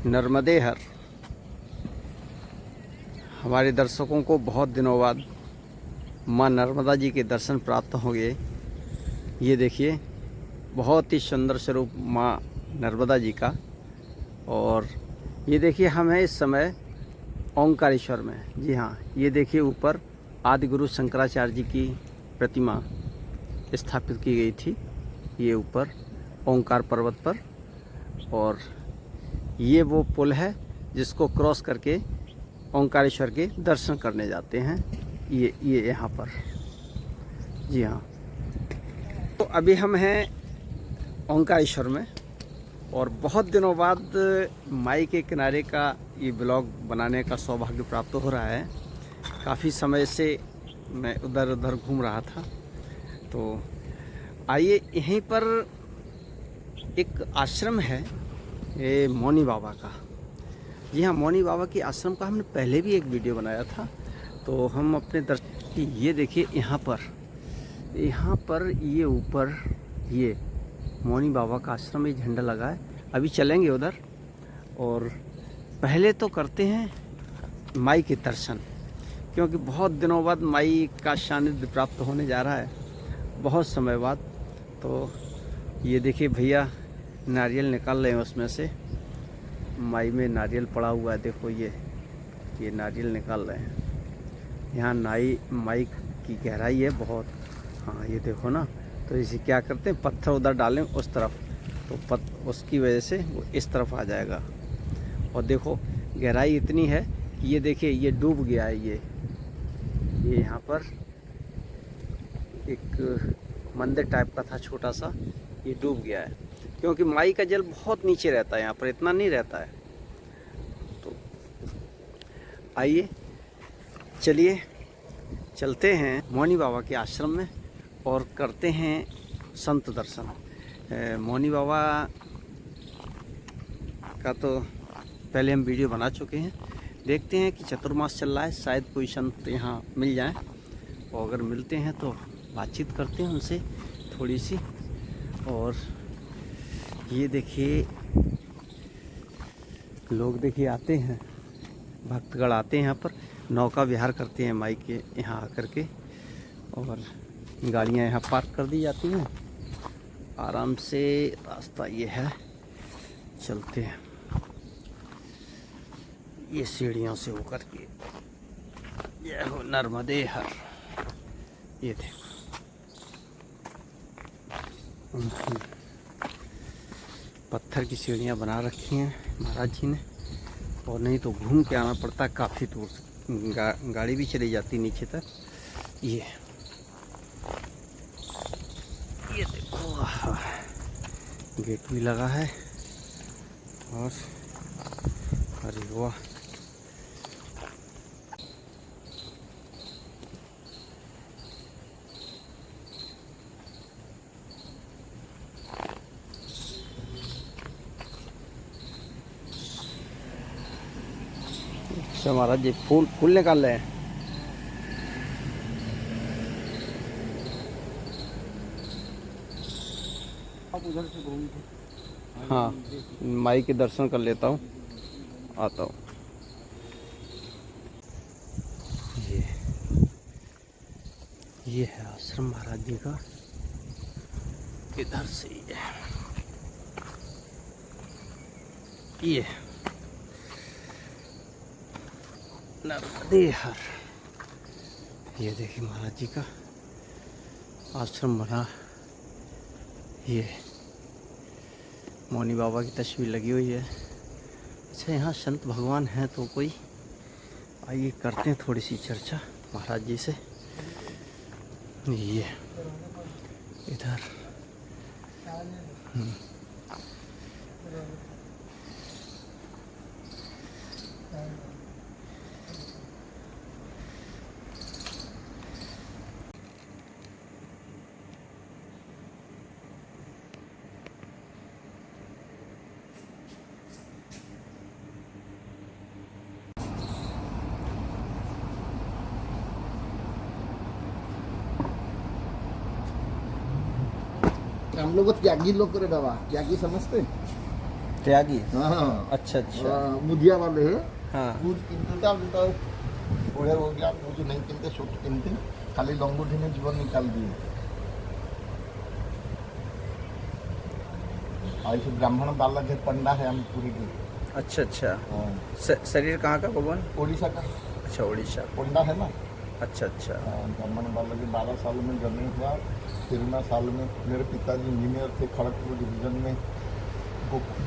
नर्मदे हर। हमारे दर्शकों को बहुत दिनों बाद माँ नर्मदा जी के दर्शन प्राप्त हो गए। ये देखिए, बहुत ही सुंदर स्वरूप माँ नर्मदा जी का। और ये देखिए, हम हैं इस समय ओंकारेश्वर में। जी हाँ, ये देखिए ऊपर आदि गुरु शंकराचार्य जी की प्रतिमा स्थापित की गई थी, ये ऊपर ओंकार पर्वत पर। और ये वो पुल है जिसको क्रॉस करके ओंकारेश्वर के दर्शन करने जाते हैं, ये यहाँ पर। जी हाँ, तो अभी हम हैं ओंकारेश्वर में और बहुत दिनों बाद माई के किनारे का ये ब्लॉग बनाने का सौभाग्य प्राप्त हो रहा है। काफ़ी समय से मैं उधर उधर घूम रहा था, तो आइए, यहीं पर एक आश्रम है, ये मौनी बाबा का। जी हाँ, मौनी बाबा के आश्रम का हमने पहले भी एक वीडियो बनाया था। तो हम अपने दर्शक, ये देखिए यहाँ पर ये ऊपर ये मौनी बाबा का आश्रम, ये झंडा लगा है। अभी चलेंगे उधर और पहले तो करते हैं माई के दर्शन, क्योंकि बहुत दिनों बाद माई का सानिध्य प्राप्त होने जा रहा है, बहुत समय बाद। तो ये देखिए भैया नारियल निकाल रहे हैं उसमें से। माई में नारियल पड़ा हुआ है, देखो ये नारियल निकाल रहे हैं। यहाँ माई की गहराई है बहुत। हाँ, ये देखो ना, तो इसे क्या करते हैं, पत्थर उधर डालें उस तरफ, तो उसकी वजह से वो इस तरफ आ जाएगा। और देखो गहराई इतनी है कि ये देखिए, ये डूब गया है। ये यहाँ पर एक मंदिर टाइप का था छोटा सा, ये डूब गया है, क्योंकि माई का जल बहुत नीचे रहता है, यहाँ पर इतना नहीं रहता है। तो आइए, चलिए चलते हैं मौनी बाबा के आश्रम में और करते हैं संत दर्शन। मौनी बाबा का तो पहले हम वीडियो बना चुके हैं। देखते हैं कि चतुर्मास चल रहा है, शायद कोई संत यहाँ मिल जाए, और अगर मिलते हैं तो बातचीत करते हैं उनसे थोड़ी सी। और ये देखिए, लोग देखिए आते हैं, भक्तगण आते हैं यहाँ पर, नौका विहार करते हैं माई के यहाँ आकर के। और गाड़ियाँ यहाँ पार्क कर दी जाती हैं, आराम से रास्ता ये है, चलते हैं ये सीढ़ियों से होकर के। ये हो नर्मदे हर, ये देखो। पत्थर की सीढ़ियाँ बना रखी हैं महाराज जी ने, और नहीं तो घूम के आना पड़ता है काफ़ी दूर से। गाड़ी भी चली जाती नीचे तक। ये देखो, गेट भी लगा है। और अरे वाह, अच्छा महाराज जी फूल निकाल रहे हैं। आप उधर से घूम के, हाँ, माई के दर्शन कर लेता हूँ, आता हूँ। ये है आश्रम महाराज जी का, इधर से ये नर्मदे हर। ये देखिए महाराज जी का आश्रम बना, ये मौनी बाबा की तस्वीर लगी हुई है। अच्छा, यहाँ संत भगवान हैं तो कोई, आइए करते हैं थोड़ी सी चर्चा महाराज जी से। ये इधर हम लोग को त्यागी लोग करे बाबा, त्यागी समझते? त्यागी। हाँ अच्छा अच्छा। मुदिया वाले है हाँ दूध किनते थे अब तो बूढ़े हो गया दूध नहीं किनते सूट किनते खाली लंगूठी में जीवन निकाल दिए। ऐसे ब्राह्मण बालक है पंडा है हम पूरी के। अच्छा अच्छा। हाँ शरीर कहाँ का भगवान? उड़ीसा का अच्छा उड़ीसा। पंडा है ना। अच्छा अच्छा। हाँ, ब्राह्मण बालक के 12 साल में जन्म हुआ। 13 साल में मेरे पिताजी इंजीनियर थे खड़गपुर डिवीजन में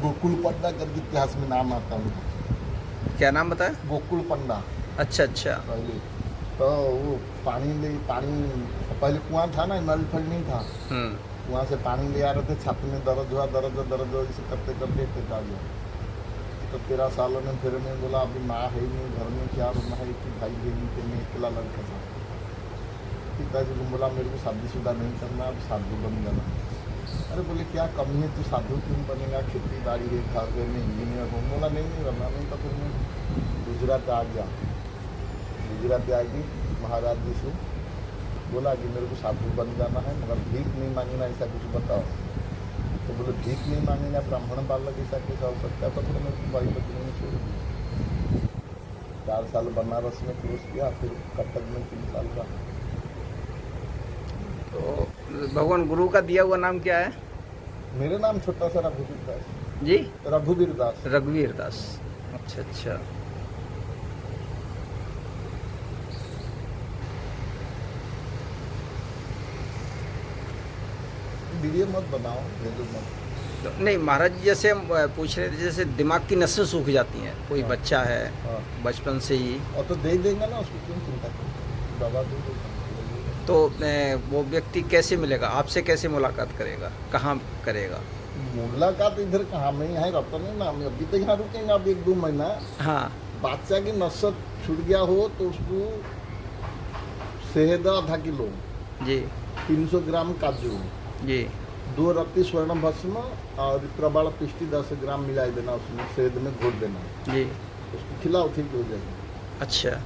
गोकुल पंडा करके इतिहास में नाम आता है। क्या नाम बताया? गोकुल पंडा अच्छा अच्छा। पहले तो वो पानी पहले कुआं था ना नल फल नहीं था। वहाँ से पानी ले आ रहे थे छाती में दर्द हुआ इसे करते करते फिर आ गया। तो 13 सालों में फिर मैं बोला अभी माँ है ही नहीं घर में क्या रोना है कि भाई है नहीं कि मैं अकेला लड़का था। पिताजी को बोला मेरे को शादीशुदा नहीं करना अब साधु बन जाना। अरे बोले क्या कमी है तू साधु क्यों बनेगा खेती बाड़ी है घर में इंजीनियर हूँ। बोला नहीं करना नहीं तो फिर मैं गुजरात आ गया। गुजरात आएगी महाराज जी से बोला कि मेरे को साधु बन जाना है मगर भीख नहीं मांगना ऐसा कुछ बताओ। तो बोले भीख नहीं मांगेगा ब्राह्मण बालक ऐसा कैसा हो सकता है। तो फिर मेरे को भाई बच्चे ने छोड़ दिया। 4 साल बनारस में कोर्स किया फिर कटक में 3 साल का। तो भगवान गुरु का दिया हुआ नाम क्या है? मेरे नाम छोटा सा रघुवीर दास जी रघुवीर दास। रघुवीर दास। अच्छा अच्छा। वीडियो मत बनाओ भेजो मत। तो नहीं महाराज जी जैसे हम पूछ रहे थे जैसे दिमाग की नसें सूख जाती हैं कोई हाँ। बच्चा है हाँ बचपन से ही और तो दे देंगे ना उसको क्यों चिंता करो दवा दे देंगे। तो वो व्यक्ति कैसे मिलेगा आपसे कैसे मुलाकात करेगा कहाँ करेगा? मुलाकात इधर कहाँ में है रतन है ना हम अभी तो यहाँ रुकेंगे अब 1-2 महीना। हाँ बच्चा की नसत छूट गया हो तो उसको शहद आधा किलो जी 300 ग्राम काजू जी 2 रत्ती स्वर्ण भस्म और प्रबल पिष्टी 10 ग्राम मिला देना उसमें शहद में घोट देना जी। उसको खिलाओ ठीक हो जाएगा। अच्छा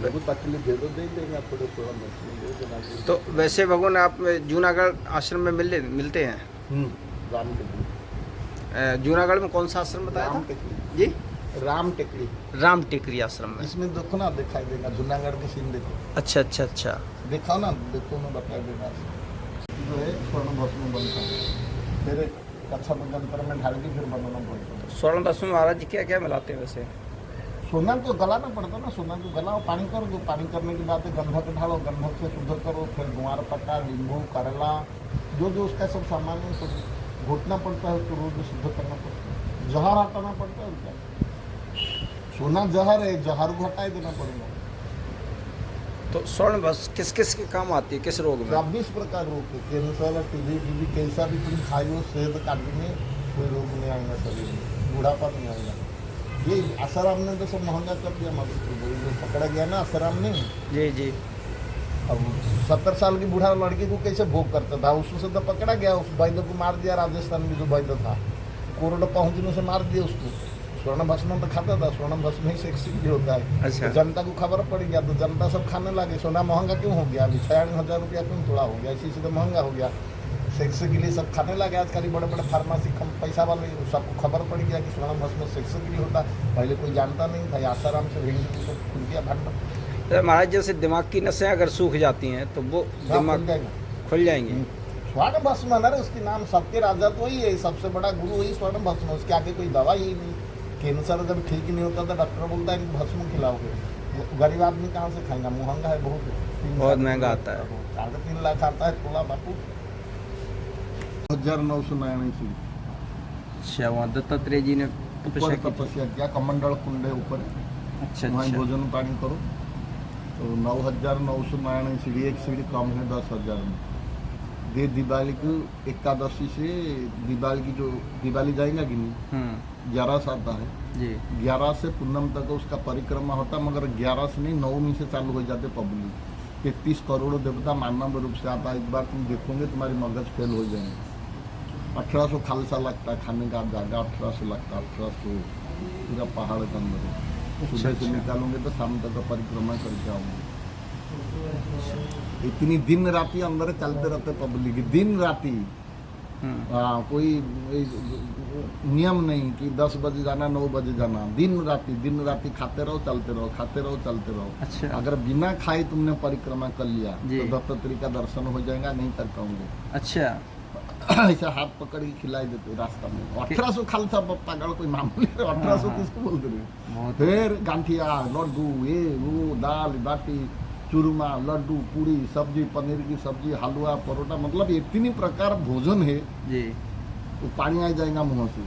मेरे को तकलीफ दे दो दे देंगे थोड़े स्वर्ण भस्म दे देना। तो वैसे भगवान आप जूनागढ़ आश्रम में मिलते हैं? राम टेकड़ी। जूनागढ़ में कौन सा आश्रम बताया राम था? टेकड़ी जी राम टेकड़ी। राम टेकरी आश्रम में। इसमें देखो ना दिखाई देगा जूनागढ़ के सीन देखो। अच्छा अच्छा अच्छा। देखो ना देखो मैं बता देगा जो है स्वर्ण भस्म बनता है फिर कच्छा यंत्र में ढाल के फिर बनाना पड़ता है। स्वर्ण भस्म में महाराज जी क्या क्या मिलाते हैं वैसे? सोना तो गलाना पड़ता ना सोना को गलाओ पानी कर दो पानी करने के बाद गंधक ढालो गंधक से शुद्ध करो फिर गुआर पत्ता नींबू करेला जो जो उसका सब सामान है सब घोटना पड़ता है तो रोज शुद्ध करना पड़ता है। जहर हटाना पड़ता है क्या सोना जहर है जहर को हटाए देना पड़ेगा। तो स्वर्ण भस्म किस किस के काम आती है किस रोग में? 26 प्रकार रोग है कैंसर टीबी कैसा भी तुम खाइयो सेहत काटने में कोई रोग नहीं आएगा शरीर में बूढ़ापा नहीं आएगा। ये आसाराम ने तो सब महंगा कर दिया मगर जो पकड़ा गया ना आसाराम ने। जी जी। अब 70 साल की बूढ़ा लड़की को कैसे भोग करता था उससे तो पकड़ा गया उस वैद्य को मार दिया। राजस्थान में जो वैद्य था कोरोना पहुंचने से मार दिया उसको। स्वर्ण भस्म तो खाता था स्वर्ण भस्म ही सेक्सी भी होता है। अच्छा। तो जनता को खबर पड़ गया तो जनता सब खाने लगे। सोना महंगा क्यों हो गया अभी 96,000 रुपया क्यों थोड़ा हो गया इसी से तो महंगा हो गया। सेक्स के लिए सब खाने लगे आजकल बड़े बड़े फार्मेसी कम पैसा वाले सबको खबर पड़ गया कि स्वर्ण भस्म सेक्स के लिए होता पहले कोई जानता नहीं था। आसाराम से भिंडी सब खुल गया भंड। महाराज जैसे दिमाग की नसें अगर सूख जाती हैं तो वो दिमाग खुल जाएंगी। स्वर्ण भस्म है ना उसके नाम सबके राजा तो वही है सबसे बड़ा गुरु वही स्वर्ण भस्म उसके आगे कोई दवा ही नहीं। कैंसर जब ठीक नहीं होता तो डॉक्टर बोलता है भस्म खिलाओगे गरीब आदमी कहाँ से खाएगा महंगा है बहुत महंगा आता है 3.5 लाख आता है तोला बापू 1989। अच्छा वहाँ दत्तात्रेय जी ने ऊपर तपस्या किया कमंडल कुंड है ऊपर। अच्छा वहाँ अच्छा। भोजन पानी करो तो 9,999 सीढ़ी एक सीढ़ी कम है 10,000 में। दे दिवाली को एकादशी से दिवाली की जो दिवाली जाएगा कि नहीं 11 से आता है जी 11 से पूनम तक उसका परिक्रमा होता मगर 11 से नहीं 9वीं से चालू हो जाते पब्लिक। 33 करोड़ देवता मानव रूप से आता है। एक बार तुम देखोगे तुम्हारी मगज फेल हो जाएंगे। 1800 खालसा लगता है खाने का जागा 1800 लगता है 1800 पूरा पहाड़ के अंदर। सुबह से निकालूंगे तो शाम तक परिक्रमा करके आऊंगे। इतनी दिन राति अंदर चलते रहते पब्लिक, दिन राति। हाँ, कोई नियम नहीं कि 10 बजे जाना 9 बजे जाना, दिन राति खाते रहो चलते रहो, खाते रहो चलते रहो। अच्छा। अगर बिना खाए तुमने परिक्रमा कर लिया जी। तो दत्तात्रेय का दर्शन हो जाएगा, नहीं कर पाऊंगे। अच्छा। ऐसा हाथ पकड़ के खिलाई देते रास्ता में। 1800 खालसा पागल कोई मामूली 1800 हाँ। किसको बोलते रहे। बहुत फिर गांठिया, लड्डू, ये वो, दाल बाटी, चूरमा, लड्डू, पूरी, सब्जी, पनीर की सब्जी, हलवा, परोठा, मतलब इतनी प्रकार भोजन है जी। तो पानी आ जाएगा मुंह से।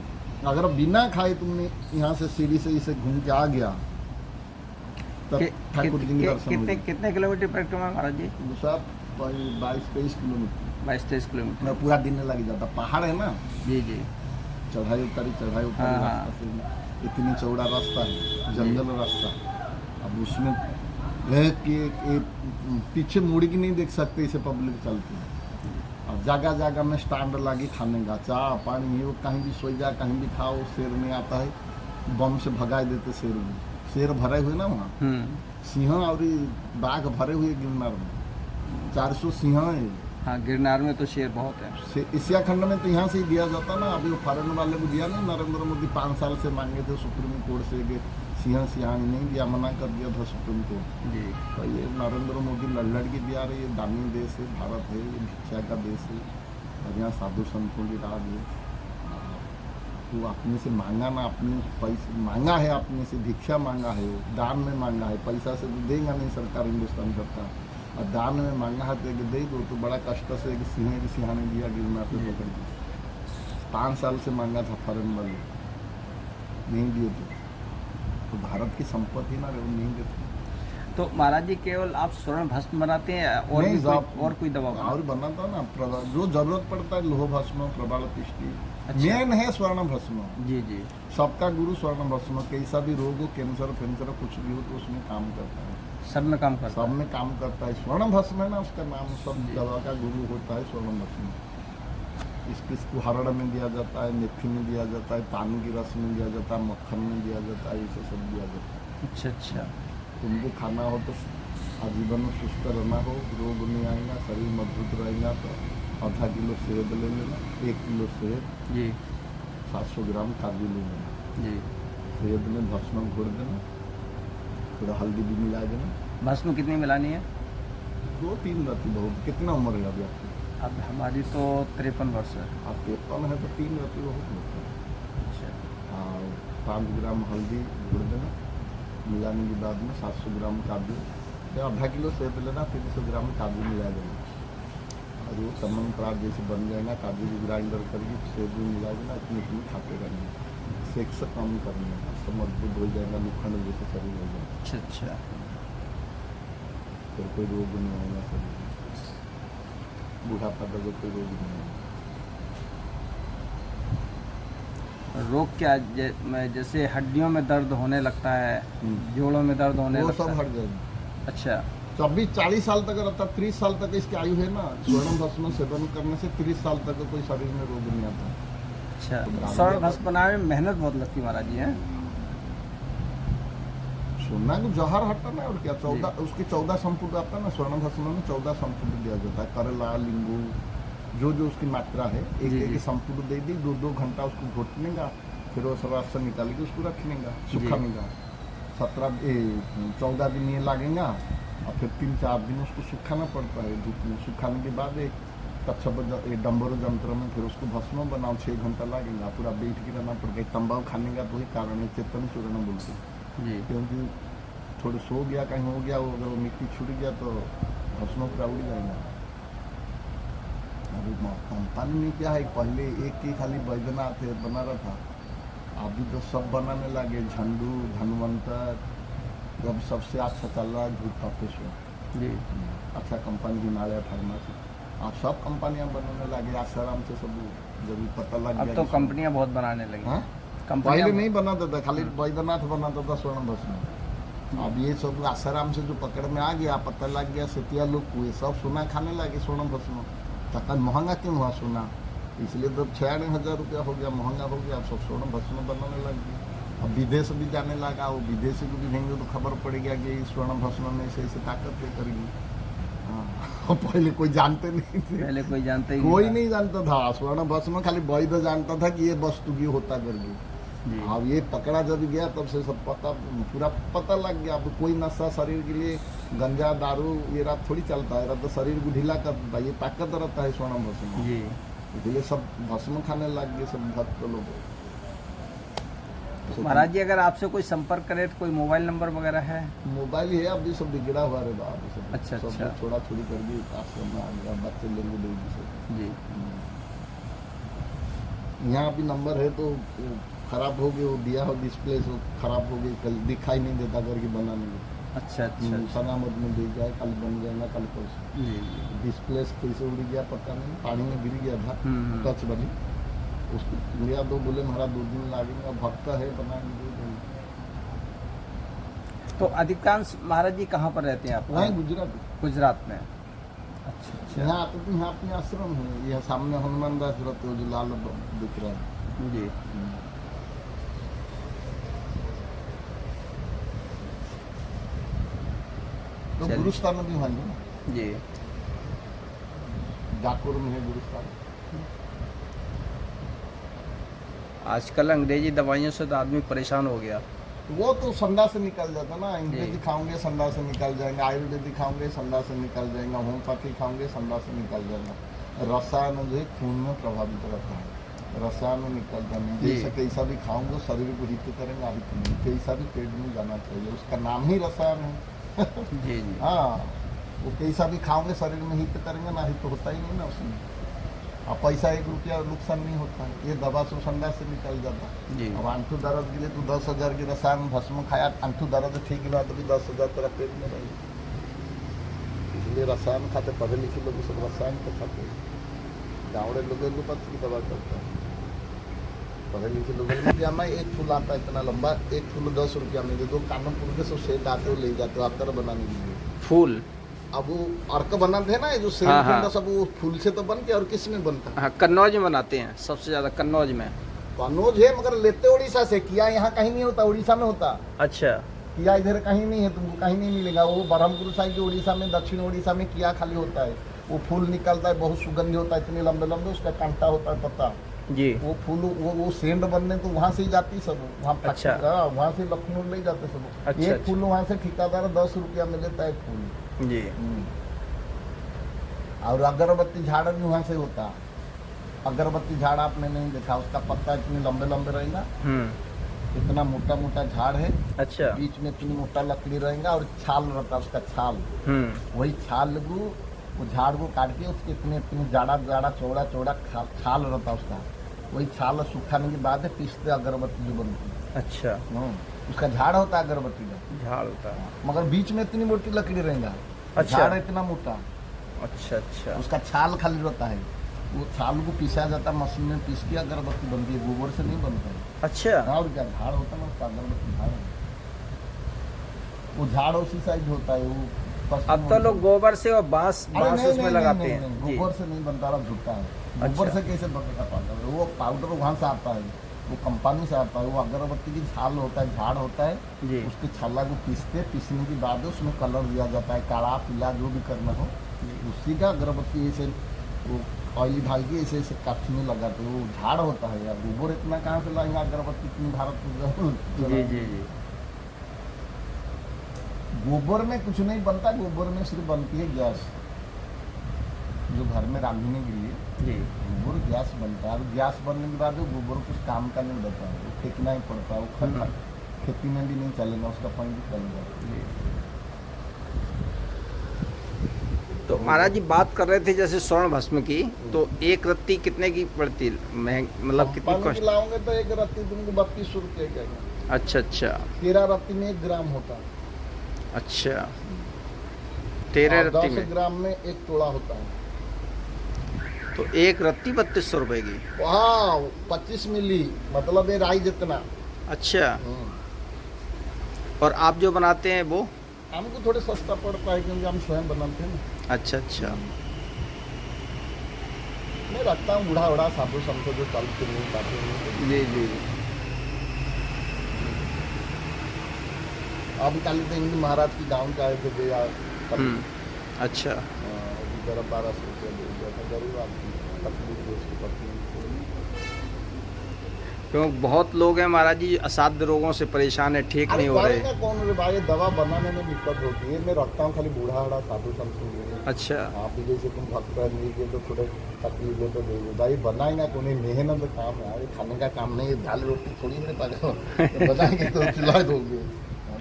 अगर बिना खाए तुमने यहाँ से सीढ़ी से इसे घूम के आ गया तब ठाकुर जी के दर्शन हो जाएंगे। कितने किलोमीटर परिक्रमा महाराज जी? सब 22-23 किलोमीटर 22-23 किलोमीटर। में पूरा दिन लग जाता। पहाड़ है ना, जी जी। चढ़ाई उतारी हाँ, रास्ता से, इतनी चौड़ा रास्ता है, जंगल रास्ता। अब उसमें एक पीछे मुड़ के नहीं देख सकते, इसे पब्लिक चलती है। अब जगह जगह में स्टैंड लगी खाने का, चाय पानी है, वो कहीं भी सो जा, कहीं भी खाओ। शेर नहीं आता है, बम से भगा देते शेर में। शेर भरे हुए ना वहाँ, सिंह और बाघ भरे हुए गिरनार में, 400 सिंह है। हाँ, गिरनार में तो शेर बहुत है। एशिया खंड में तो यहाँ से ही दिया जाता ना। अभी वो फॉरेन वाले को दिया नहीं, नरेंद्र मोदी 5 साल से मांगे थे सुप्रीम कोर्ट से कि सिंहानी नहीं दिया, मना कर दिया था सुप्रीम कोर्ट। जी। तो ये नरेंद्र मोदी लड़ के दिया रहे। ये दानी देश है, भारत है, ये भिक्षा का देश है, और यहाँ साधु संतों की राज है। तो अपने से मांगा ना, अपने पैसे मांगा है, अपने से भिक्षा मांगा है, वो दान में मांगा है। पैसा से तो देगा नहीं सरकार, हिंदुस्तान सरकार। और दान में मांगा है तो दे दो, तो बड़ा कष्ट से कि सिंह की सिंहानी दिया गिरनार पे पकड़ के। 5 साल से मांगा था फॉरेन वाले, नहीं दिए तो भारत की संपत्ति ना रहे, नहीं देते। तो महाराज जी केवल आप स्वर्ण भस्म बनाते हैं और नहीं, और कोई दवा और बनाता ना, जो जरूरत पड़ता है, लोह भस्म, प्रबाल पिष्टि, अच्छा। मेन है स्वर्ण भस्म। जी जी। सबका गुरु स्वर्ण भस्म। कैसा भी रोग हो, कैंसर फेंसर कुछ भी हो, तो उसमें काम करता है, सब में काम करता सब में काम करता है। स्वर्ण भस्म है ना उसका नाम, सब जी। दवा का गुरु होता है स्वर्ण भस्म। इसको हरड़ में दिया जाता है, मेथी में दिया जाता है, पानी की रस में दिया जाता है, मक्खन में दिया जाता है, इसे सब दिया जाता है। अच्छा अच्छा। तुमको खाना हो तो आजीवन सुस्त रहना हो, रोग नहीं आएगा, शरीर मजबूत रहेगा, तो आधा किलो सेब ले लेना, 1 किलो सेब, जी 700 ग्राम काजू ले लेना। जी। सेब में भस्म घोर देना, थोड़ा हल्दी भी मिला देना। भस्म कितनी मिलानी है? 2-3 राती बहुत। कितना उम्र है अभी आपकी? अब हमारी तो 53 वर्ष है। आप 53 है तो 3 राती बहुत होता है। अच्छा। और 5 ग्राम हल्दी घोर देना, मिलाने के बाद में 700 ग्राम काजू, या आधा किलो सेब लेना, 300 ग्राम काजू मिला देना, और वो तमन परात जैसे बन जाएगा। काजू भी ग्राइंडर करके सेब भी मिला देना, इतनी खाते रहना, सेक्स कम करना, सब मजबूत हो जाएगा, निखंड जैसे शरीर हो जाएगा। अच्छा अच्छा। फिर कोई रोग नहीं आएगा शरीर में, बुढ़ापा का कोई रोग नहीं आएगा। रोग क्या जैसे हड्डियों में दर्द होने लगता है, जोड़ों में दर्द होने वो लगता सब है? हट जाएगा। अच्छा। 24-40 साल तक रहता, 30 साल तक इसकी आयु है ना। स्वर्ण भस्म सेवन करने से 30 साल तक कोई शरीर में रोग नहीं आता। अच्छा। स्वर्ण भस्म बनाने में मेहनत बहुत लगती है महाराज जी, हैं? सोना को जहर हटता ना, और क्या 14 उसके 14 संपुट आता है ना। स्वर्ण भस्म में 14 संपुट दिया जाता है, करला, नींबू, जो उसकी मात्रा है, जी, एक जी। संपुट दे दी, 2-2 घंटा उसको घोटने का, फिर वो सब से निकाल के उसको रखने का, सुखाने का। 14 दिन ये लगेगा, और फिर 3-4 दिन उसको सुखाना पड़ता है धूप में। सुखाने के बाद एक डम्बर यंत्र में फिर उसको भस्म बनाओ, 6 घंटा लगेगा। पूरा बैठ के रहना पड़ेगा। तंबाकू खाने का तो ही कारण है, चेतन चूर्ण बोलते हैं। जी। क्योंकि थोड़ा सो गया, कहीं हो गया, वो अगर वो मिट्टी छूट गया तो भस्म पूरा उड़ जाएगा। अभी कंपनी में क्या है, पहले एक ही खाली बैद्यनाथ बना रहा था, अभी तो सब बनाने लगे। झंडू, धनवंतर, अब सबसे अच्छा चल रहा है धूपतापेश्वर। जी। अच्छा कंपनी हिमालय फार्मेसी, आप सब कंपनियां बनाने लगे आसाराम से। सब जब पता लग गया अब तो कंपनियां बहुत बनाने लगी। हाँ? कंपनियां पहले नहीं बनाता था, खाली बैद्यनाथ बनाता था स्वर्ण भस्म। अब ये सब आसाराम से जो पकड़ में आ गया, पता लग गया, सेतिया लोग हुए, सब सोना खाने लगे स्वर्ण भस्म। तक महंगा क्यों हुआ सोना? इसलिए तो 96,000 रुपया हो गया, महंगा हो गया। अब सब स्वर्ण भस्म बनाने लग गए। अब विदेश भी जाने लगा, वो विदेशी को भी भेजेंगे तो खबर पड़ेगा कि स्वर्ण भस्म में ऐसे ताकत है करेगी। हाँ, पहले कोई जानते नहीं थे, पहले कोई जानते ही कोई था। नहीं जानता था स्वर्ण भस्म, खाली वैद्य जानता था कि ये वस्तु की होता करके। जी। अब ये पकड़ा जब गया तब से सब पता, पूरा पता लग गया। अब कोई नशा शरीर के लिए गंजा दारू ये रात थोड़ी चलता है, रात तो शरीर को ढीला करता है, ये ताकत रहता है स्वर्ण भस्म। जी। इसलिए सब भस्म खाने लग गए सब भक्त लोग। महाराज जी अगर आपसे कोई संपर्क करे तो कोई मोबाइल नंबर वगैरह है? मोबाइल है, अभी सब बिगड़ा हुआ रे बाप, सब अच्छा, सब अच्छा। छोड़ा छोड़ी कर दी, आश्रम में आ गया, बच्चे लेंगे देगी सब। जी। यहाँ भी नंबर है तो वो खराब हो गए, वो दिया हो डिस्प्ले से खराब हो गई, कल दिखाई नहीं देता करके बनाने में। अच्छा अच्छा। सलामत में दे जाए, कल बन जाएगा कल परसों। जी जी। डिस्प्ले से कैसे उड़ गया पता नहीं, पानी में गिर गया था टच वाली, उसको लिया दो, बोले हमारा 2 दिन लगेगा, भक्त है बनाएंगे। तो अधिकांश महाराज जी कहाँ पर रहते हैं आप? वहीं गुजरात, गुजरात में। अच्छा अच्छा। यहाँ आते तो यहाँ अपने आश्रम है, यह सामने हनुमान दास रहते हो जो लाल दिख रहा है। जी। तो चलिए। गुरुस्थान भी वहीं है ना, जी। डाकोर में है गुरुस्थान। आजकल अंग्रेजी दवाइयों से तो आदमी परेशान हो गया। वो तो संडा से निकल जाता ना, अंग्रेजी खाओगे संडा से निकल जाएंगे, आयुर्वेदिक खाओगे संडा से निकल जाएगा, होम्योपैथी खाओगे संडा से निकल जाएगा। रसायन जो है खून में प्रभावित रहता है, रसायन में निकलता नहीं। जी। जैसे कैसा भी खाओगे शरीर को हित करेंगे, हित नहीं, कैसा भी पेट में जाना चाहिए, उसका नाम ही रसायन है। जी जी। हाँ, वो कैसा भी खाओगे शरीर में हित करेंगे ना, हित होता ही नहीं ना उसमें। अब पैसा 1 रुपया नुकसान नहीं होता है, ये दवा से संडा से निकल जाता है। जी। अब आंठू दर्द के लिए तो 10,000 की रसायन भस्म खाया, आंठू दर्द ठीक ना तो भी 10,000 तेरा पेट में रहेगी। इसलिए रसायन खाते, पढ़े लिखे लोग सब रसायन तो खाते हैं। गाँवड़े लोग एलोपैथी की दवा करते हैं, पढ़े लिखे लोग मैं 1 फूल आता है इतना लंबा, 1 फूल 10 रुपया में दे दो, कानपुर के सब सेट आते हो ले जाते हो, आप तरह बनाने के लिए फूल। अब वो अर्क बनाते हैं ना, ये जो सेल हाँ, हाँ। सब वो फूल से तो बनते हैं, और किस में बनता है? हाँ, कन्नौज में बनाते हैं सबसे ज्यादा, कन्नौज में। कन्नौज है मगर लेते उड़ीसा से, किया यहाँ कहीं नहीं होता, उड़ीसा में होता। अच्छा। किया इधर कहीं नहीं है, तुमको कहीं नहीं मिलेगा। वो ब्रह्मपुर साइड के उड़ीसा में, दक्षिण उड़ीसा में किया खाली होता है। वो फूल निकलता है, बहुत सुगंधी होता है, इतने लंबे लंबे, उसका कांटा होता है पत्ता। जी। वो फूल वो सेंड बनने तो वहाँ से ही जाती सब, वहाँ अच्छा। वहाँ से लखनऊ ले जाते सब। अच्छा, एक अच्छा। फूल वहाँ से ठेकेदार 10 रुपया में लेता है एक फूल। जी। और अगरबत्ती झाड़ भी वहाँ से होता। अगरबत्ती झाड़ आपने नहीं देखा, उसका पत्ता इतने लंबे लंबे रहेगा, इतना मोटा मोटा झाड़ है, अच्छा। बीच में इतनी मोटा लकड़ी रहेगा और छाल रहता है उसका, छाल। वही छाल को, वो झाड़ को काट के उसके इतने इतने जाड़ा जाड़ा चौड़ा चौड़ा छाल रहता है उसका। वही छाल सुखाने के बाद पीसते अगरबत्ती जो बनती है। अच्छा। उसका झाड़ होता है अगरबत्ती का, झाड़ होता है। मगर बीच में इतनी मोटी लकड़ी रहेगा, अच्छा। झाड़ इतना मोटा, अच्छा अच्छा। उसका छाल खाली रहता है। वो छाल को पीसा जाता है, मशीन में पीस के अगरबत्ती बनती है, गोबर से नहीं बनता है। अच्छा। और क्या झाड़ होता है ना उसका, अगरबत्ती झाड़। वो झाड़ उसी साइज होता है वो। अब तो लोग गोबर से और बांस उसमें लगाते हैं। जी। गोबर से नहीं बनता, अब झूठा है। गोबर अच्छा। से कैसे बनेगा पाउडर? वो पाउडर वहाँ से आता है, वो कंपनी से आता है। वो अगरबत्ती की छाल होता है, झाड़ होता है, जी। उसके छाला को पीसने के बाद उसमें कलर दिया जाता है, काला पीला जो भी करना हो, उसी का अगरबत्ती ऐसे वो ऑयली भाग के ऐसे ऐसे काठ में लगाते। वो झाड़ होता है यार, गोबर इतना कहाँ से लाएंगे अगरबत्ती इतनी भारत में? जी जी जी। गोबर में कुछ नहीं बनता, गोबर में सिर्फ बनती है गैस, जो घर में रांधने के लिए जी। गोबर गैस बनता है। और गैस बनने के बाद वो गोबर कुछ काम का नहीं रहता है, वो फेंकना ही पड़ता है। वो खेती में भी नहीं चलेगा, उसका पानी भी चलेगा। तो महाराज जी बात कर रहे थे जैसे स्वर्ण भस्म की, तो एक रत्ती कितने की पड़ती, मतलब कितनी पानी कॉस्ट? लाओगे तो एक रत्ती तुमको 32 रुपये का। अच्छा अच्छा। 13 रत्ती में 1 ग्राम होता है। अच्छा, 13 और रत्ती 10 में, ग्राम में 1 तोड़ा होता है। तो एक रत्ती 3200 रुपए की। वहाँ 25 मिली, मतलब ये राई जितना। अच्छा। और आप जो बनाते हैं वो? हमको थोड़े सस्ता पड़ता है क्योंकि हम स्वयं बनाते हैं ना। अच्छा अच्छा। मैं रखता हूँ बूढ़ा बूढ़ा साधु संतो जो चल फिर नहीं पाते हैं। जी जी। अब कल तो हिंदू महाराज की गाँव का आए थे भैया, अच्छा। जरा 1200 रुपया दे दिया था, गरीब आदमी, तकलीफ है उसकी पत्नी को। क्यों बहुत लोग हैं महाराज जी असाध्य रोगों से परेशान है, ठीक अरे नहीं हो रहे। करेगा कौन रे भाई, दवा बनाने में दिक्कत होती है। मैं रखता हूँ खाली बूढ़ा हड़ा साधु संत के लिए। अच्छा। आप भी जैसे तुम भक्त मिल गए तो थोड़े तकलीफ है तो दे दो भाई, बनाएगा कौन, मेहनत काम है। अरे खाने का काम नहीं है, दाल रोटी थोड़ी मेरे पास तो बनाएंगे तो खिला दोगे।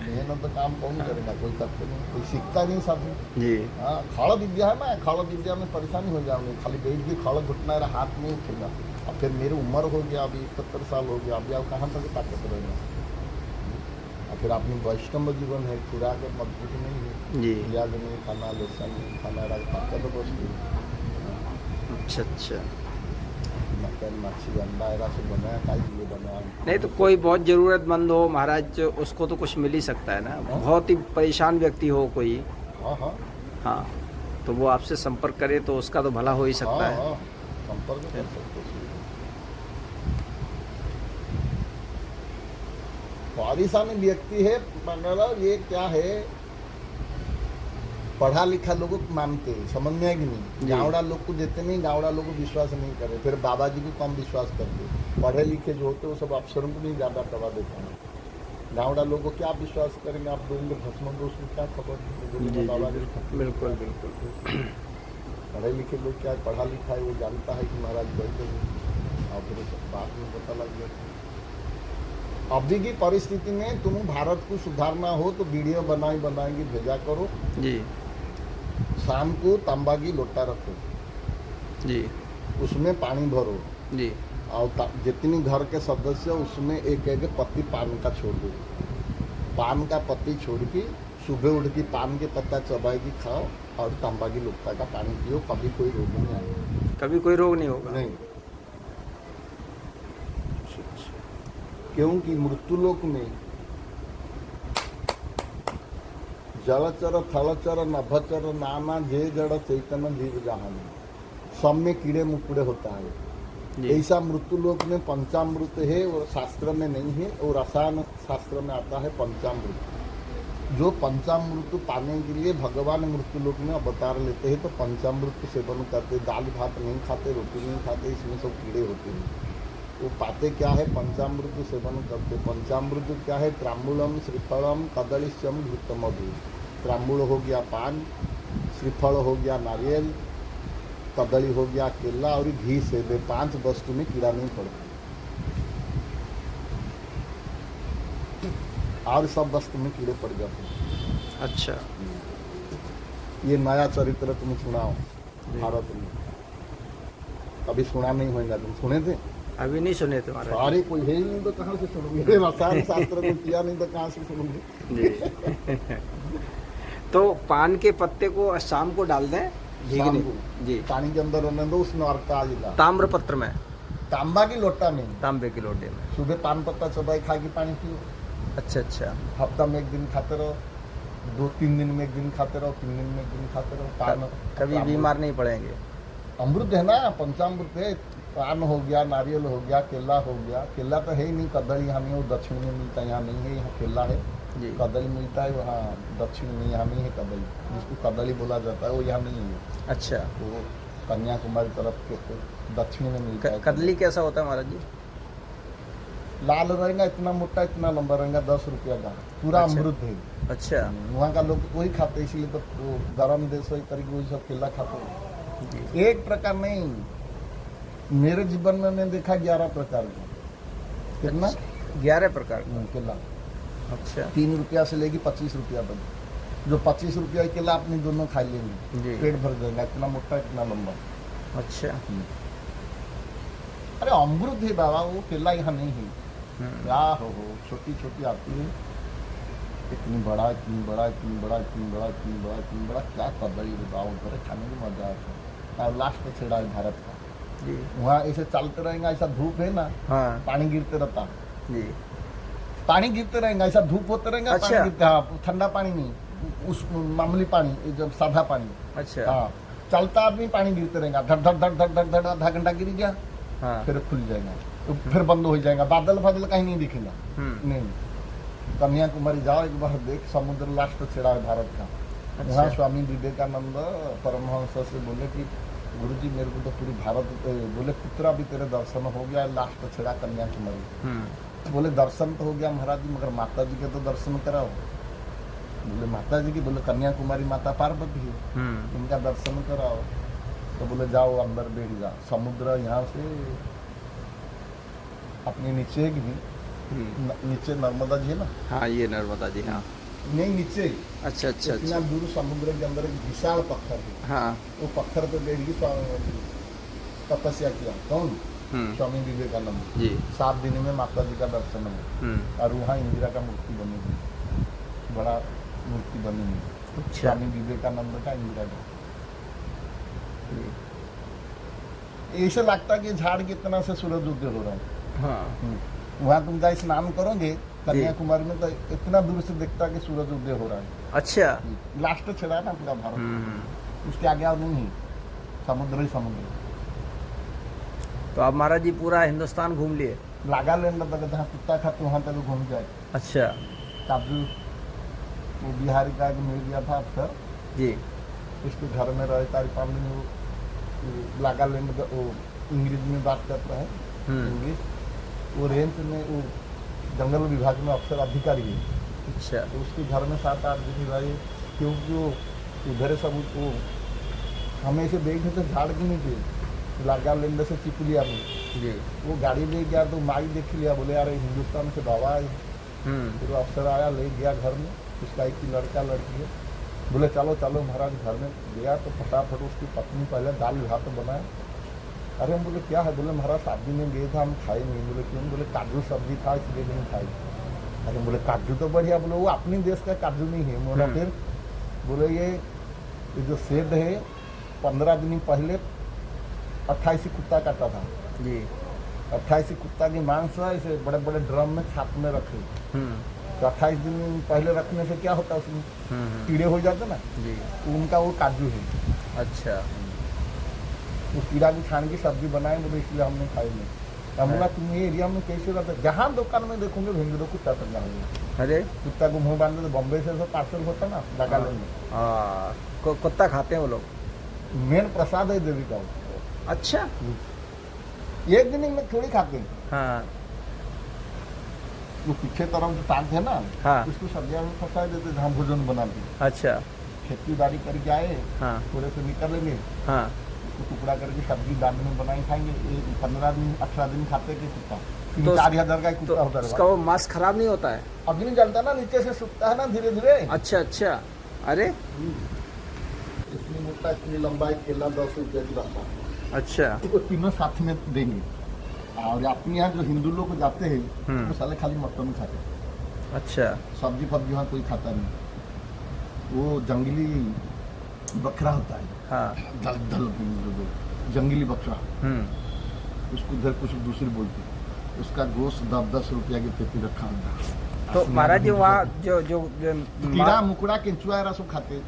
मेहनत तो काम कौन करेगा, कोई करते नहीं, कोई सीखता नहीं साधु जी। हाँ खड़ विद्या है ना, खड़ विद्या में परेशानी हो जाऊंगी, खाली बैठ के खड़ घुटना रहा, हाथ नहीं उठेगा। अब फिर मेरी उम्र हो गया, अभी 71 साल हो गया, अभी आप कहाँ तक ताकत रहेगा। और फिर अपनी वैष्णव जीवन है, खुराक के मजबूत नहीं है जी। प्याज नहीं खाना, लहसुन नहीं खाना, ताकत वस्तु अच्छा अच्छा। मटन मच्छी अंडा ऐसा सब बनाया, खाई ये बनाया। नहीं तो कोई बहुत ज़रूरतमंद हो महाराज, उसको तो कुछ मिल ही सकता है ना। बहुत ही परेशान व्यक्ति हो कोई, हाँ हाँ हाँ, तो वो आपसे संपर्क करे तो उसका तो भला हो ही सकता है। हाँ, संपर्क कर सकते हो। परेशानी व्यक्ति है, मतलब ये क्या है, पढ़ा लिखा लोगों को मानते हैं, समझ में है कि नहीं। गावड़ा लोग को देते नहीं, गावड़ा लोग को विश्वास नहीं करे, फिर बाबा जी को कम विश्वास करते। पढ़े लिखे जो होते हैं वो सब अफसरों को नहीं ज़्यादा दवा देते हैं। गावड़ा लोगों को क्या विश्वास करेंगे, आप दोगे भस्म दो, उसको क्या खबर बाबा जी। बिल्कुल बिल्कुल। पढ़े लिखे लोग क्या है, पढ़ा लिखा है, वो जानता है कि महाराज बैठे हैं, और फिर बात में पता लग जाता है। अभी की परिस्थिति में तुम भारत को सुधारना हो तो वीडियो बनाएंगे भेजा करो जी शाम को, तांबा की लोटा रखो जी उसमें पानी भरो जी, और जितनी घर के सदस्य उसमें एक एक पत्ती पान का छोड़ दो। पान का पत्ती छोड़ के सुबह उठ के पान के पत्ता चबाई की खाओ और तांबा की लोटा का पानी पियो, कभी कोई रोग नहीं आएगा। कभी कोई रोग नहीं होगा। नहीं, क्योंकि मृत्युलोक में जलचर थलचर नभचर नाना जे जड़ चैतन्य जीव जहान, सब में कीड़े मुकड़े होता है। ऐसा मृत्युलोक में पंचामृत है, और शास्त्र में नहीं है, और रसायन शास्त्र में आता है पंचामृत। जो पंचामृत पाने के लिए भगवान मृत्युलोक में अवतार लेते हैं तो पंचामृत सेवन करते, दाल भात नहीं खाते, रोटी नहीं खाते, इसमें सब कीड़े होते हैं। वो पाते क्या है, पंचामृत सेवन करते। पंचामृत क्या है, त्रांबूलम श्रीफलम कदलीश्यम घृतमधु। त्रांबूल हो गया पान, श्रीफल हो गया नारियल, कदली हो गया केला, और घी से दे 5 वस्तु में कीड़ा नहीं पड़ता, और सब वस्तु में कीड़े पड़ जाते हैं। अच्छा, ये नया चरित्र तुम सुनाओ भारत में, कभी सुना नहीं होगा, तुम सुने थे? अभी नहीं सुने थे महाराज। सारे कोई है ही नहीं तो कहाँ से सुनोगे, रसायन शास्त्र को किया नहीं तो कहाँ से सुनोगे जी। तो पान के पत्ते को शाम को डाल दें शाम भीगने को जी, पानी के अंदर रहने दो, उसमें अर्क आ जाएगा। ताम्र पत्र में, तांबा की लोटा में तांबे के लोटे में। सुबह पान पत्ता चबाई खा के पानी पियो। अच्छा अच्छा। हफ्ता में 1 दिन खाते रहो, 2-3 दिन में 1 दिन खाते रहो, 3 दिन में 1 दिन खाते रहो। पान कभी बीमार नहीं पड़ेंगे। अमृत है ना, पंचामृत है। पान हो गया, नारियल हो गया, केला हो गया। केला तो है ही नहीं, कदली यहाँ नहीं, वो दक्षिण में मिलता है, यहाँ नहीं है। यहाँ केला है, जी कदली मिलता है वहाँ दक्षिण में, यहाँ नहीं है कदली, जिसको कदली बोला जाता है वो यहाँ नहीं है। अच्छा, वो कन्याकुमारी तरफ के दक्षिण में मिलता है। कदली कैसा होता है महाराज जी? लाल रहेगा, इतना मोटा, इतना लंबा रहेगा, 10 रुपया का, पूरा अच्छा। अमृत है। अच्छा वहाँ का लोग वही खाते हैं, इसलिए तो वो गर्म देश वही करके वही सब केला खाते हैं। जी। एक प्रकार नहीं, मेरे जीवन में मैंने देखा 11 प्रकार का। कितना? 11 प्रकार का। केला अच्छा 3 रुपया से लेके 25 रुपया तक। जो 25 रुपया केला अपने दोनों खा लेंगे, जी। पेट भर जाएगा, इतना मोटा, इतना लंबा। अच्छा। अरे अमृत है बाबा, वो केला यहाँ नहीं है। क्या हो छोटी छोटी आती है, इतनी बड़ा, इतनी बड़ा, इतनी बड़ा, इतनी बड़ा, इतनी बड़ा, इतनी बड़ा, क्या कदली बताओ, घर खाने में मजा आता है। और लास्ट में छेड़ा है भारत का, जी। वहाँ ऐसे चलते रहेगा, ऐसा धूप है ना, हाँ पानी गिरते रहता, जी। पानी गिरते रहेगा, ऐसा धूप होते रहेगा। अच्छा। पानी गिरते, हाँ, ठंडा पानी नहीं, उस मामूली पानी, जब सादा पानी। अच्छा हाँ, चलता आदमी पानी गिरते रहेगा, धड़ धड़ धड़ धड़ धड़ धड़, आधा घंटा गिर गया, हाँ फिर खुल जाएगा, तो फिर बंद हो जाएगा। बादल बादल कहीं नहीं दिखेगा, हम्म। नहीं, कन्याकुमारी जाओ एक बार, देख समुद्र लास्ट छेड़ा है भारत का। वहाँ स्वामी विवेकानंद परमहंस से बोले कि गुरुजी मेरे को तो पूरी भारत, बोले पुत्रा भी तेरे दर्शन हो गया, लास्ट छेड़ा कन्याकुमारी। बोले दर्शन तो हो गया महाराज जी, मगर माता जी के तो दर्शन कराओ। बोले माता जी की? बोले कन्याकुमारी माता पार्वती है, उनका दर्शन कराओ। तो बोले जाओ अंदर बैठ जाओ, समुद्र यहाँ से अपने नीचे भी, नीचे नर्मदा जी है ना। हाँ ये नर्मदा जी, हाँ नहीं नीचे, अच्छा अच्छा इतना अच्छा, दूर समुद्र के अंदर एक विशाल पत्थर है। हाँ वो पत्थर पे बैठ के तपस्या किया। कौन? स्वामी विवेकानंद जी, 7 दिन में माता जी का दर्शन है। और वहाँ इंदिरा का मूर्ति बनी हुई, बड़ा मूर्ति बनी हुई अच्छा स्वामी विवेकानंद का, इंदिरा का। ऐसे लगता है कि झाड़ कितना से सूरज उदय हो रहा है। हाँ वहाँ तुम जाए स्नान करोगे कन्याकुमारी में, तो इतना दूर से दिखता है कि सूरज उदय हो रहा है। अच्छा, लास्ट छेड़ा है ना पूरा भारत, उसके आगे और नहीं है, समुद्र ही समुद्र। तो आप महाराज जी पूरा हिंदुस्तान घूम लिए? नागालैंड तक जहाँ कुत्ता खाते वहाँ तक घूम जाए। अच्छा काजू, वो बिहारी का एक मिल गया था अफसर, जी, उसके घर में रहे 4-5 दिन। वो नागालैंड का, वो इंग्लिश में बात करता है, इंग्लिश। वो रेंज में, वो जंगल विभाग में अफसर अधिकारी है। अच्छा तो उसके घर में 7-8 दिन रहे, क्योंकि वो उधर सब वो हमें ऐसे देखे थे झाड़ के नीचे, नागालैंड से चिप लिया जी, वो गाड़ी ले गया तो माई देख लिया, बोले यार हिंदुस्तान से दवा है। फिर वो अफसर आया, ले गया घर में, उसका एक लड़का लड़की है। बोले चलो चलो महाराज घर में गया, तो फटाफट उसकी पत्नी पहले दाल भात बनाया। अरे हम बोले क्या है? बोले महाराज शादी में गए था, हम खाए नहीं। बोले क्यों? बोले काजू सब्जी था इसलिए नहीं खाई। अरे बोले काजू तो बढ़िया। बोले वो अपने देश का काजू नहीं है। बोला फिर? बोले ये जो सेठ है 15 दिन पहले 28 कुत्ता काटा था जी, 28 कुत्ता की मांस ऐसे बड़े बड़े ड्रम में छाप में रखे। तो 28 दिन पहले रखने से क्या होता है, उसमें कीड़े हो जाते ना, जी, उनका वो काजू है। अच्छा, वो कीड़ा की छान की सब्जी बनाए, बोले इसलिए हमने खाई नहीं। हम बोला तुम ये एरिया में कैसे रहते? जहाँ दुकान में देखोगे भिंगरो कुत्ता तक जाओगे। अरे कुत्ता को मुंह बांधे, तो बॉम्बे से सब पार्सल होता ना नागालैंड में। हाँ, कुत्ता खाते हैं वो लोग? मेन प्रसाद है देवी का वो। अच्छा, एक दिन में थोड़ी खाते हैं। हाँ वो पीछे तरफ जो टांग है ना, हाँ, उसको सब्जियां में फंसा देते जहाँ भोजन बनाते। अच्छा, खेती बाड़ी करके आए, हाँ थोड़े से निकलेंगे, हाँ, उसको टुकड़ा करके सब्जी दाल में बनाई खाएंगे। 15 दिन 18 दिन खाते के कुत्ता, तो 4,000 का कुत्ता तो होता उसका है। वो मांस खराब नहीं होता है? अग्नि जलता ना, नीचे से सूखता है ना धीरे धीरे। अच्छा अच्छा, अरे इतनी मोटा इतनी लंबा एक केला 10 रुपये की रहता है। अच्छा, वो तीनों साथ में देंगे। और अपने यहाँ जो हिंदू लोग जाते हैं वो साले खाली मटन खाते हैं। अच्छा, सब्जी फब्जी वहाँ कोई खाता नहीं। वो जंगली बकरा होता है, हाँ, दल दल जंगली बकरा, उसको इधर कुछ दूसरी बोलते हैं। उसका गोश्त 10-10 रुपया के पेटी रखा होता है। तो महाराज जी वहाँ जो जो कीड़ा मुकड़ा केंचुआ ऐसा सब खाते हैं।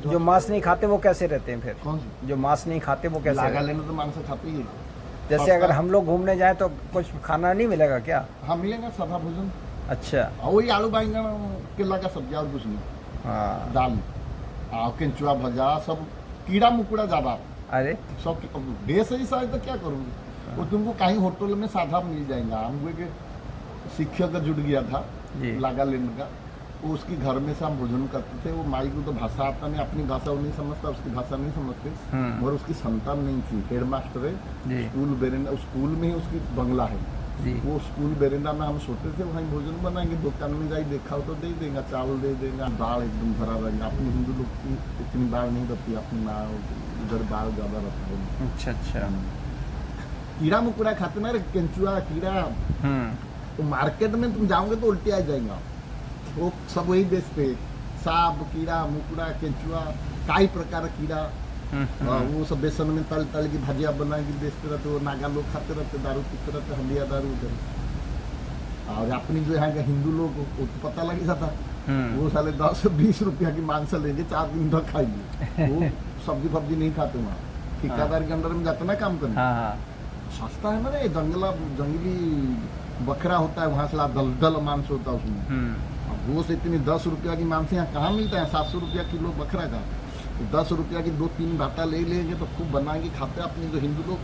जो मांस नहीं खाते वो कैसे रहते हैं फिर? कौन सी? जो मांस नहीं खाते वो कैसे रहते हैं? नागालैंड तो मांस खाते ही है। जैसे अगर हम लोग घूमने जाएं तो कुछ खाना नहीं मिलेगा क्या? हाँ मिलेगा सादा भोजन। अच्छा, और वही आलू बैंगन केला का सब्जी और कुछ नहीं, हाँ, दाल और केंचुआ भजा, सब कीड़ा मुकड़ा ज्यादा। अरे सब देश ही साइज तो क्या करूँगी? वो तुमको कहीं होटल में सादा मिल जाएगा। हमको एक शिक्षक जुड़ गया था नागालैंड का, वो उसकी घर में से हम भोजन करते थे। वो माई को तो भाषा आता नहीं, अपनी भाषा वो नहीं समझता, उसकी भाषा नहीं समझते। और उसकी संतान नहीं थी, हेड मास्टर है स्कूल बेरेंडा, स्कूल में ही उसकी बंगला है। वो स्कूल बेरेंडा में हम सोते थे, वहीं भोजन बनाएंगे। दुकान में जाए देखा हो तो दे देगा, चावल दे देगा, दाल एकदम भरा रहेगा। अपने हिंदू लोग की इतनी दाल नहीं रहती, अपनी ना उधर दाल ज़्यादा रहता है। अच्छा अच्छा, कीड़ा मुकड़ा खाते ना रे, केंचुआ कीड़ा। तो मार्केट में तुम जाओगे तो उल्टी आ जाएगा। वो सब वही बेचते, सांप कीड़ा मुकड़ा केंचुआ, कई प्रकार कीड़ा। वो सब बेसन में तल तल की भजिया बना के बेचते रहते। वो नागा लोग खाते रहते, दारू पीते रहते, हंडिया दारू उधर। और अपनी जो यहाँ का हिंदू लोग को तो पता लग जाता, वो साले 10-20 रुपया की मांस लेंगे, 4 दिन तक खाएंगे। वो सब्जी फब्जी नहीं खाते वहाँ, ठेकेदार के अंडर में जाते ना काम करने। सस्ता है ना रे, जंगली बकरा होता है वहाँ से दलदल मांस होता है उसमें। गोश्त इतनी 10 रुपया की मांस यहाँ कहाँ मिलता है, 700 रुपया किलो बकरा का। तो 10 रुपया की 2-3 बाटा ले लेंगे तो खूब बनाएंगे खाते अपने जो हिंदू लोग।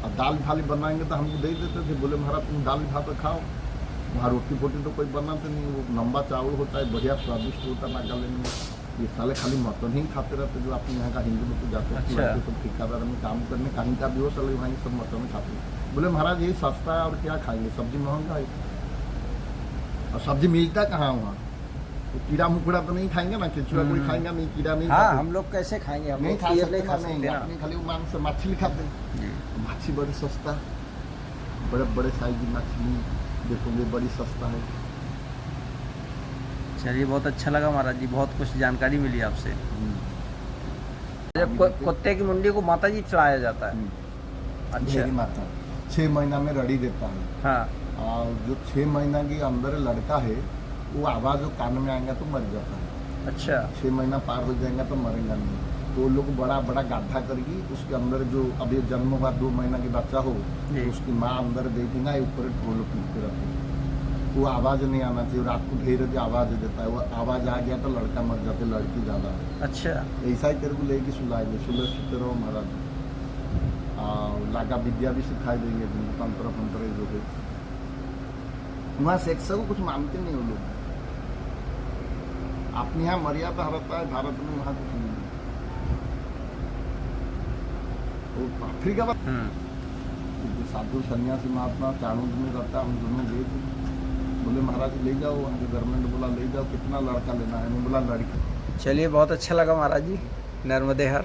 और दाल भाली बनाएंगे तो हमको दे देते थे, बोले महाराज तुम दाल भात खाओ, वहाँ रोटी फोटी तो कोई बनाते नहीं, वो लंबा चावल होता है, बढ़िया स्वादिष्ट होता है नागालैंड में। ये साले खाली मटन ही खाते रहते जो अपने यहाँ का हिंदू लोग जाते हैं सब ठेकेदार में काम करने, कहीं का भी हो साले वहाँ सब मटन खाते हैं। बोले महाराज ये सस्ता है और क्या खाएंगे, सब्जी महंगा है और सब्जी मिलता कहाँ वहाँ, तो कीड़ा मुकड़ा तो नहीं खाएंगे ना, केचुआ कोई खाएंगा नहीं, कीड़ा नहीं। हाँ हम लोग कैसे खाएंगे, हम नहीं लोग खा ये सकते नहीं खा ना, नहीं सकते ना। अपने खाली वो मांस मछली खाते, मच्छी बड़ी सस्ता, बड़े बड़े साइज की मछली देखोगे बड़ी सस्ता है। चलिए बहुत अच्छा लगा महाराज जी, बहुत कुछ जानकारी मिली आपसे। जब कुत्ते की मुंडी को माता जी चढ़ाया जाता है। अच्छा मेरी माता 6 महीना में रड़ी देता है। हाँ और जो 6 महीना के अंदर लड़का है वो आवाज़ जो कान में आएगा तो मर जाता है। अच्छा 6 महीना पार हो जाएगा तो मरेगा नहीं। तो वो लोग बड़ा बड़ा गाढ़ा करके उसके अंदर जो अभी जन्म हुआ 2 महीना के बच्चा हो तो उसकी माँ अंदर दे देगा, ऊपर ढोल पीटते रहते हैं। वो आवाज़ नहीं आना चाहिए, रात को ढेर जो आवाज़ देता है वो आवाज़ आ गया तो लड़का मर जाते, लड़की ज़्यादा। अच्छा ऐसा ही तेरे को लेके सुलाएंगे, सुलह रहो महाराज। लागा विद्या भी सिखाई देंगे, तंत्र मंत्र जो है वहाँ सेक्स को कुछ मानते नहीं वो लोग। अपने यहाँ मर्यादा रहता है, भारत में वहाँ कुछ नहीं। तो अफ्रीका में साधु सन्यासी महात्मा चाणूद में रहता, हम दोनों गए थे, बोले महाराज ले जाओ, वहाँ के गवर्नमेंट बोला ले जाओ, कितना लड़का लेना है, मैं बोला लड़की। चलिए बहुत अच्छा लगा महाराज जी, नर्मदे हर।